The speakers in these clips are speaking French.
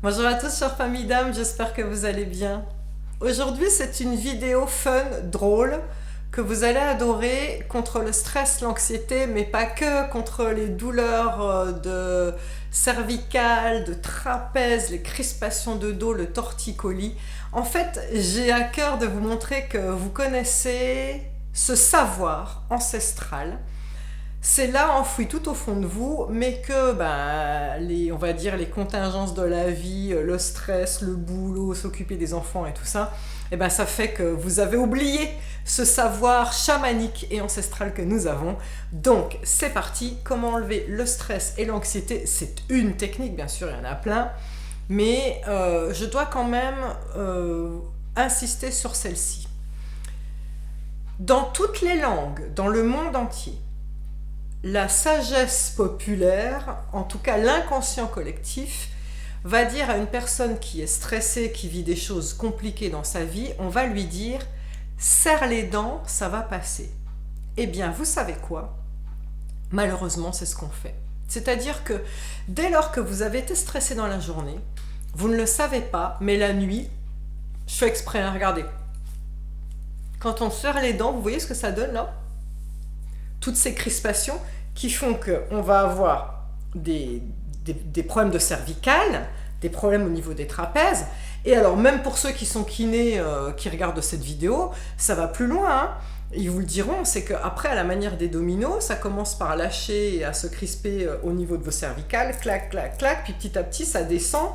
Bonjour à tous, chère famille d'âme, j'espère que vous allez bien. Aujourd'hui, c'est une vidéo fun, drôle, que vous allez adorer contre le stress, l'anxiété, mais pas que, contre les douleurs de cervicales, de trapèze, les crispations de dos, le torticolis. En fait, j'ai à cœur de vous montrer que vous connaissez ce savoir ancestral. C'est là enfoui tout au fond de vous, mais que on va dire les contingences de la vie, le stress, le boulot, s'occuper des enfants et tout ça, ça fait que vous avez oublié ce savoir chamanique et ancestral que nous avons. Donc c'est parti, comment enlever le stress et l'anxiété. C'est une technique, bien sûr, il y en a plein, mais je dois quand même insister sur celle-ci. Dans toutes les langues, dans le monde entier, la sagesse populaire, en tout cas l'inconscient collectif, va dire à une personne qui est stressée, qui vit des choses compliquées dans sa vie, on va lui dire « serre les dents, ça va passer ». Eh bien, vous savez quoi? Malheureusement, c'est ce qu'on fait. C'est-à-dire que dès lors que vous avez été stressé dans la journée, vous ne le savez pas, mais la nuit, je fais exprès, hein, regardez. Quand on serre les dents, vous voyez ce que ça donne là? Toutes ces crispations qui font qu'on va avoir des problèmes de cervicales, des problèmes au niveau des trapèzes. Et alors, même pour ceux qui sont kinés, qui regardent cette vidéo, ça va plus loin, hein. Ils vous le diront, c'est qu'après, à la manière des dominos, ça commence par lâcher et à se crisper au niveau de vos cervicales, clac, clac, clac, puis petit à petit, ça descend,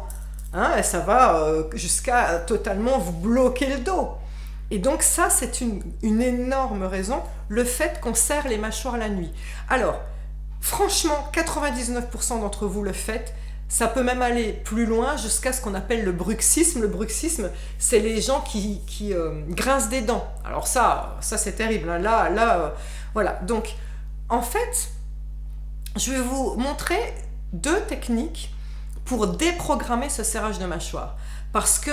hein, et ça va jusqu'à totalement vous bloquer le dos. Et donc ça, c'est une énorme raison, le fait qu'on serre les mâchoires la nuit. Alors, franchement, 99% d'entre vous le faites. Ça peut même aller plus loin jusqu'à ce qu'on appelle le bruxisme. Le bruxisme, c'est les gens qui grincent des dents. Alors ça c'est terrible. Voilà. Donc, en fait, je vais vous montrer deux techniques pour déprogrammer ce serrage de mâchoire. Parce que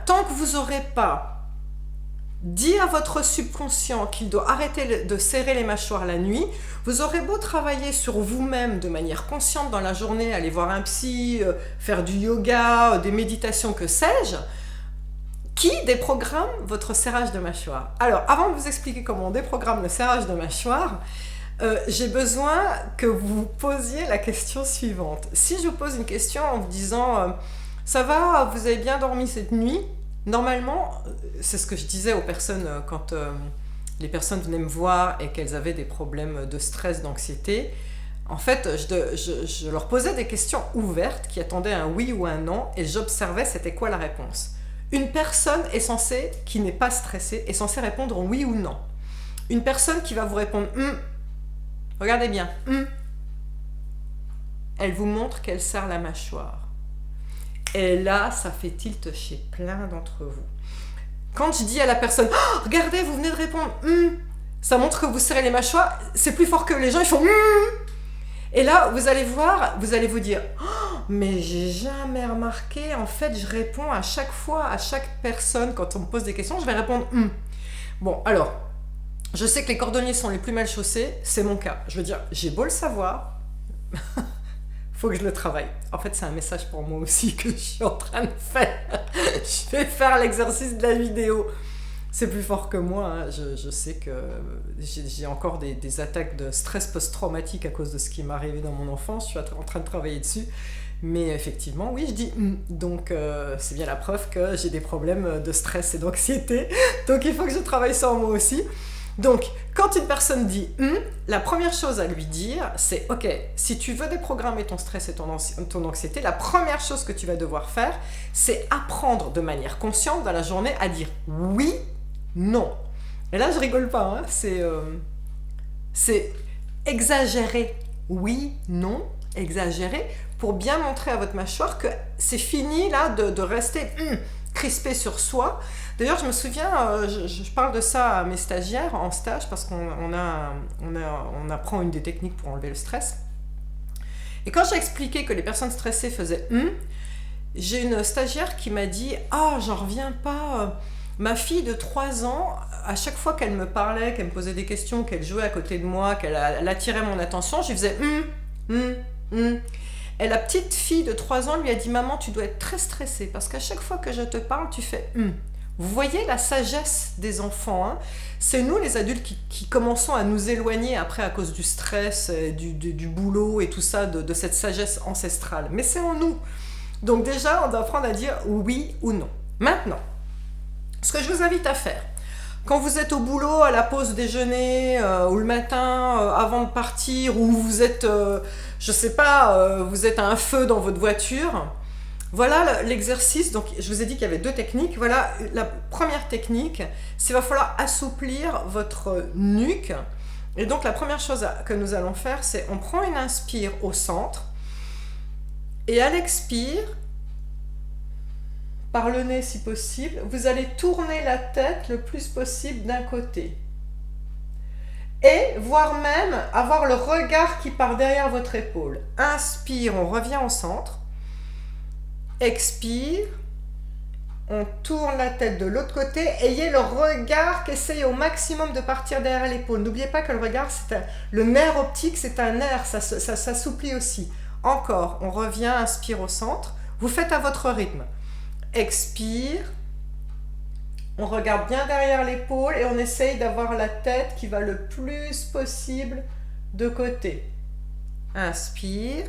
tant que vous n'aurez pas dit à votre subconscient qu'il doit arrêter de serrer les mâchoires la nuit, vous aurez beau travailler sur vous-même de manière consciente dans la journée, aller voir un psy, faire du yoga, des méditations, que sais-je, qui déprogramme votre serrage de mâchoire. Alors, avant de vous expliquer comment on déprogramme le serrage de mâchoire, j'ai besoin que vous posiez la question suivante. Si je vous pose une question en vous disant ça va, vous avez bien dormi cette nuit? Normalement, c'est ce que je disais aux personnes quand les personnes venaient me voir et qu'elles avaient des problèmes de stress, d'anxiété. En fait, je leur posais des questions ouvertes qui attendaient un oui ou un non et j'observais c'était quoi la réponse. Une personne qui n'est pas stressée est censée répondre oui ou non. Une personne qui va vous répondre regardez bien, elle vous montre qu'elle serre la mâchoire. Et là, ça fait tilt chez plein d'entre vous. Quand je dis à la personne « regardez, vous venez de répondre ça montre que vous serrez les mâchoires, c'est plus fort que les gens, ils font Et là, vous allez voir, vous allez vous dire « mais j'ai jamais remarqué, en fait, je réponds à chaque fois, à chaque personne, quand on me pose des questions, je vais répondre Bon, alors, je sais que les cordonniers sont les plus mal chaussés, c'est mon cas. Je veux dire, j'ai beau le savoir, faut que je le travaille. En fait, c'est un message pour moi aussi que je suis en train de faire. Je vais faire l'exercice de la vidéo. C'est plus fort que moi, hein. Je sais que j'ai encore des attaques de stress post-traumatique à cause de ce qui m'est arrivé dans mon enfance. Je suis en train de travailler dessus. Mais effectivement, oui, je dis donc c'est bien la preuve que j'ai des problèmes de stress et d'anxiété. Donc il faut que je travaille sur moi aussi. Donc, quand une personne dit la première chose à lui dire, c'est ok, si tu veux déprogrammer ton stress et ton anxiété, la première chose que tu vas devoir faire, c'est apprendre de manière consciente dans la journée à dire oui, non. Et là, je rigole pas, hein, c'est exagérer. Oui, non, exagérer pour bien montrer à votre mâchoire que c'est fini là de rester crispé sur soi. D'ailleurs, je me souviens, je parle de ça à mes stagiaires en stage parce qu'on apprend une des techniques pour enlever le stress. Et quand j'ai expliqué que les personnes stressées faisaient j'ai une stagiaire qui m'a dit « Ah, j'en reviens pas, ma fille de 3 ans, à chaque fois qu'elle me parlait, qu'elle me posait des questions, qu'elle jouait à côté de moi, qu'elle attirait mon attention, je lui faisais Et la petite fille de 3 ans lui a dit « Maman, tu dois être très stressée parce qu'à chaque fois que je te parle, tu fais Vous voyez la sagesse des enfants, hein. C'est nous les adultes qui commençons à nous éloigner après à cause du stress, du boulot et tout ça, de cette sagesse ancestrale. Mais c'est en nous. Donc déjà, on doit apprendre à dire oui ou non. Maintenant, ce que je vous invite à faire, quand vous êtes au boulot, à la pause déjeuner, ou le matin, avant de partir, ou vous êtes, je sais pas, vous êtes à un feu dans votre voiture, voilà l'exercice. Donc je vous ai dit qu'il y avait 2 techniques. Voilà la première technique, c'est qu'il va falloir assouplir votre nuque. Et donc la première chose que nous allons faire, c'est on prend une inspire au centre, et à l'expire, par le nez si possible, vous allez tourner la tête le plus possible d'un côté. Et voire même avoir le regard qui part derrière votre épaule. Inspire, on revient au centre. Expire, on tourne la tête de l'autre côté. Ayez le regard qui essaye au maximum de partir derrière l'épaule. N'oubliez pas que le regard, le nerf optique, c'est un nerf, ça s'assouplit aussi. Encore, on revient, inspire au centre. Vous faites à votre rythme. Expire, on regarde bien derrière l'épaule et on essaye d'avoir la tête qui va le plus possible de côté. Inspire,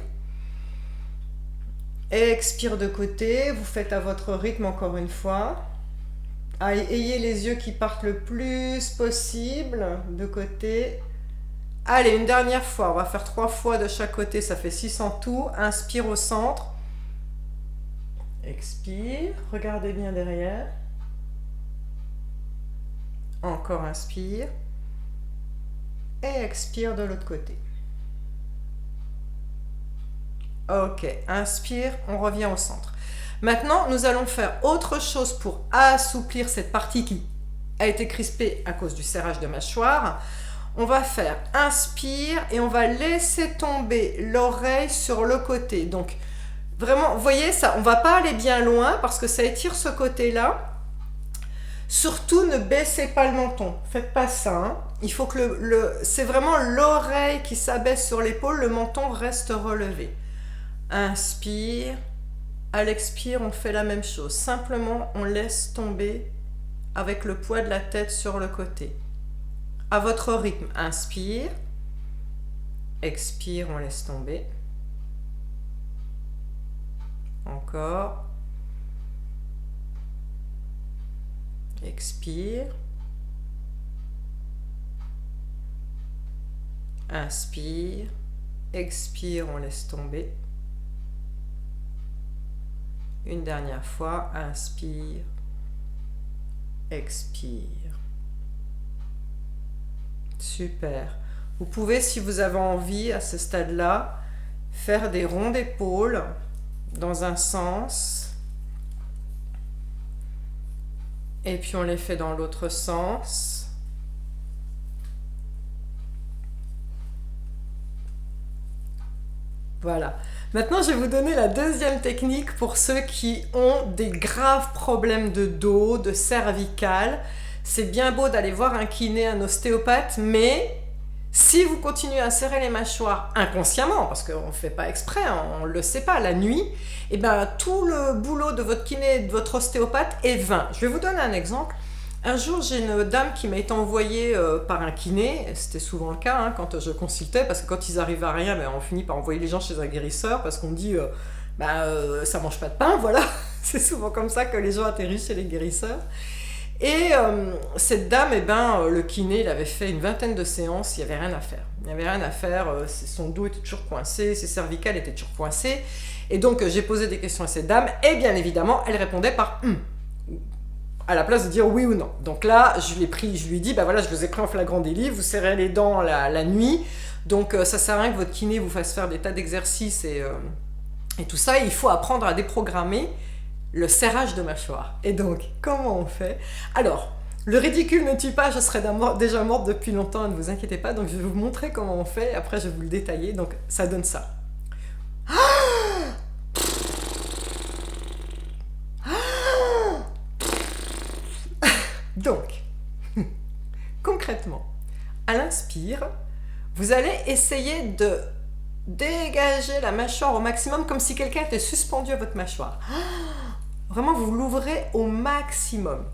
expire de côté, vous faites à votre rythme encore une fois. Ayez les yeux qui partent le plus possible de côté. Allez, une dernière fois, on va faire 3 fois de chaque côté, ça fait 6 en tout. Inspire au centre. Expire, regardez bien derrière. Encore inspire. Et expire de l'autre côté. Ok, inspire, on revient au centre. Maintenant, nous allons faire autre chose pour assouplir cette partie qui a été crispée à cause du serrage de mâchoire. On va faire inspire et on va laisser tomber l'oreille sur le côté. Donc, vraiment, vous voyez ça, on ne va pas aller bien loin parce que ça étire ce côté-là. Surtout, ne baissez pas le menton. Faites pas ça. Hein. Il faut que c'est vraiment l'oreille qui s'abaisse sur l'épaule, le menton reste relevé. Inspire. À l'expire, on fait la même chose. Simplement, on laisse tomber avec le poids de la tête sur le côté. À votre rythme, inspire. Expire, on laisse tomber. Encore. Expire. Inspire. Expire, on laisse tomber. Une dernière fois, inspire. Expire. Super. Vous pouvez, si vous avez envie, à ce stade-là, faire des ronds d'épaules dans un sens. Et puis on les fait dans l'autre sens. Voilà. Maintenant, je vais vous donner la deuxième technique pour ceux qui ont des graves problèmes de dos, de cervical. C'est bien beau d'aller voir un kiné, un ostéopathe, mais si vous continuez à serrer les mâchoires inconsciemment, parce qu'on ne fait pas exprès, on ne le sait pas, la nuit, et ben, tout le boulot de votre kiné et de votre ostéopathe est vain. Je vais vous donner un exemple. Un jour, j'ai une dame qui m'a été envoyée par un kiné, c'était souvent le cas quand je consultais, parce que quand ils arrivent à rien, on finit par envoyer les gens chez un guérisseur, parce qu'on dit ça mange pas de pain, voilà. C'est souvent comme ça que les gens atterrissent chez les guérisseurs. Et cette dame, le kiné, il avait fait une 20aine de séances, il n'y avait rien à faire. Il n'y avait rien à faire, son dos était toujours coincé, ses cervicales étaient toujours coincées. Et donc, j'ai posé des questions à cette dame, et bien évidemment, elle répondait par à la place de dire oui ou non. Donc là, je lui ai dit, je vous ai pris en flagrant délit, vous serrez les dents la nuit, donc ça sert à rien que votre kiné vous fasse faire des tas d'exercices et tout ça, il faut apprendre à déprogrammer le serrage de mâchoire. Et donc, comment on fait? Alors, le ridicule ne tue pas, je serais déjà morte depuis longtemps, ne vous inquiétez pas, donc je vais vous montrer comment on fait, et après je vais vous le détailler, donc ça donne ça. Donc, concrètement, à l'inspire, vous allez essayer de dégagez la mâchoire au maximum comme si quelqu'un était suspendu à votre mâchoire. Vraiment, vous l'ouvrez au maximum.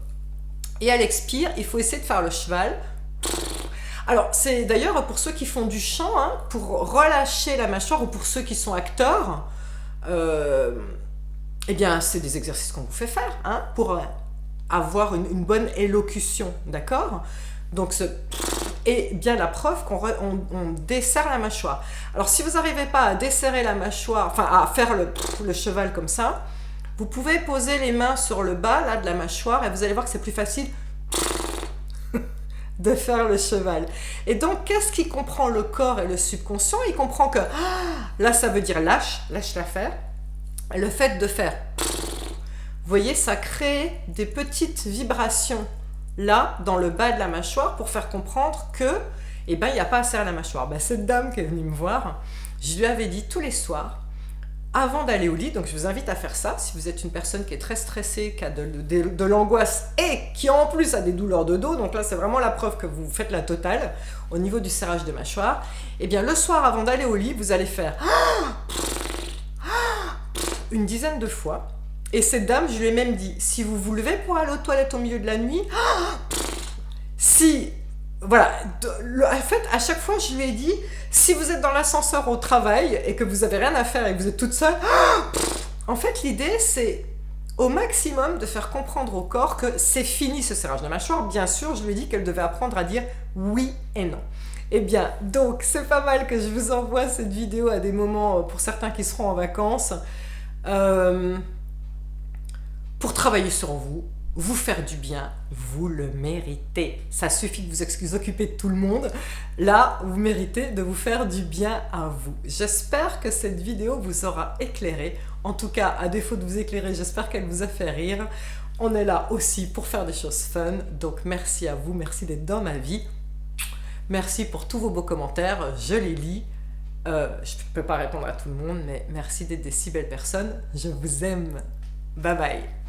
Et à l'expire, il faut essayer de faire le cheval. Alors, c'est d'ailleurs pour ceux qui font du chant, hein, pour relâcher la mâchoire, ou pour ceux qui sont acteurs, eh bien, c'est des exercices qu'on vous fait faire, hein, pour avoir une bonne élocution, d'accord? Donc, et bien la preuve qu'on on desserre la mâchoire. Alors, si vous n'arrivez pas à desserrer la mâchoire, enfin, à faire le cheval comme ça, vous pouvez poser les mains sur le bas, là, de la mâchoire, et vous allez voir que c'est plus facile de faire le cheval. Et donc, qu'est-ce qui comprend le corps et le subconscient? Il comprend que, là, ça veut dire lâche l'affaire. Le fait de faire, vous voyez, ça crée des petites vibrations, là, dans le bas de la mâchoire, pour faire comprendre que, eh ben, il n'y a pas à serrer la mâchoire. Ben, cette dame qui est venue me voir, je lui avais dit tous les soirs, avant d'aller au lit, donc je vous invite à faire ça, si vous êtes une personne qui est très stressée, qui a de l'angoisse et qui en plus a des douleurs de dos, donc là c'est vraiment la preuve que vous faites la totale au niveau du serrage de mâchoire, et bien le soir avant d'aller au lit, vous allez faire une dizaine de fois, et cette dame, je lui ai même dit, si vous vous levez pour aller aux toilettes au milieu de la nuit, si... Voilà, en fait, à chaque fois, je lui ai dit, si vous êtes dans l'ascenseur au travail et que vous n'avez rien à faire et que vous êtes toute seule, en fait, l'idée, c'est au maximum de faire comprendre au corps que c'est fini ce serrage de mâchoire. Bien sûr, je lui ai dit qu'elle devait apprendre à dire oui et non. Eh bien, donc, c'est pas mal que je vous envoie cette vidéo à des moments, pour certains qui seront en vacances, pour travailler sur vous faire du bien, vous le méritez. Ça suffit de vous occuper de tout le monde. Là, vous méritez de vous faire du bien à vous. J'espère que cette vidéo vous aura éclairé. En tout cas, à défaut de vous éclairer, j'espère qu'elle vous a fait rire. On est là aussi pour faire des choses fun. Donc, merci à vous. Merci d'être dans ma vie. Merci pour tous vos beaux commentaires. Je les lis. Je ne peux pas répondre à tout le monde, mais merci d'être des si belles personnes. Je vous aime. Bye bye.